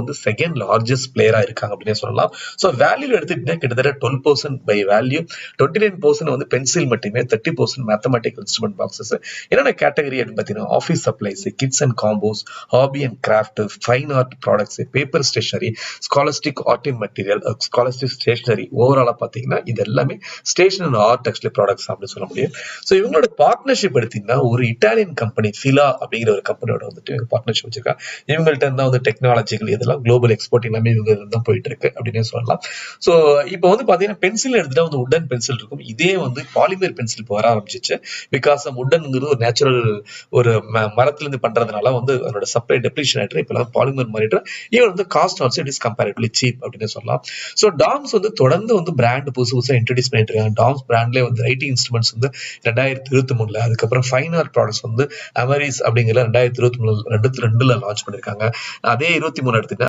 வந்து second largest பிளேயரா இருக்காங்க அப்படின்னு சொல்லலாம். ஸோ வேல்யூ எடுத்துக்கிட்டீங்கன்னா கிட்டத்தட்ட 12% பை வேல்யூ, 29% வந்து பென்சில் மட்டுமே, 30% மேத்தமெட்டிக்கல் இன்ஸ்ட்ருமெண்ட் பாக்ஸஸ். என்னென்ன கேட்டகரி அப்படின்னு பார்த்தீங்கன்னா office supplies, kids and combos, hobby and craft, fine art products, paper stationery, scholastic art and material, scholastic stationery. ஓவராலா பார்த்தீங்கன்னா இது எல்லாமே station and art textile products அப்படின்னு சொல்ல முடியும். ஸோ இவங்களோட பார்ட்னர்ஷிப் எடுத்தீங்கன்னா ஒரு இட்டாலியன் கம்பெனி ஃபிலா அப்படிங்கிற ஒரு கம்பெனியோட வந்துட்டு பார்ட்னர்ஷிப் வச்சிருக்காங்க. இவங்கள்ட்ட இருந்தா வந்து டெக்னாலஜிக்கல் இதெல்லாம் குளோபல் எக்ஸ்போர்ட் எல்லாமே இவங்க தான் போயிட்டு இருக்கு அப்படின்னு சொல்லலாம். ஸோ இப்போ வந்து பாத்தீங்கன்னா பென்சில் எடுத்துட்டா வந்து உட்டன் பென்சில் இருக்கும். இதே வந்து பாலிமர் பென்சில் இப்போ வர ஆரம்பிச்சிச்சு. பிகாஸ் உட்டன்ங்கிறது ஒரு நேச்சுரல் ஒரு மரத்துல இருந்து பண்றதுனால வந்து அதோட சப்ளை டெப்ளீஷன் ஆயிட்டு இப்போ பாலிமர் மாறிட்டு ஈவன் வந்து cost also it is comparatively cheap அப்படின்னு சொல்லலாம். ஸோ டாம்ஸ் வந்து தொடர்ந்து வந்து பிராண்ட் புதுசு புதுசாக இன்ட்ரடியூஸ் பண்ணிட்டு இருக்காங்க. டாம்ஸ் பிராண்ட்லேயே வந்து ரைட்டிங் இன்ஸ்ட்ருமெண்ட்ஸ் வந்து 2023, அதுக்கப்புறம் ஃபைன் ஆர்ட் ப்ராடக்ட்ஸ் வந்து அமரிஸ் அப்படிங்கிற 2023 லான்ச் பண்ணிருக்காங்க. அதே 23 எடுத்துட்டா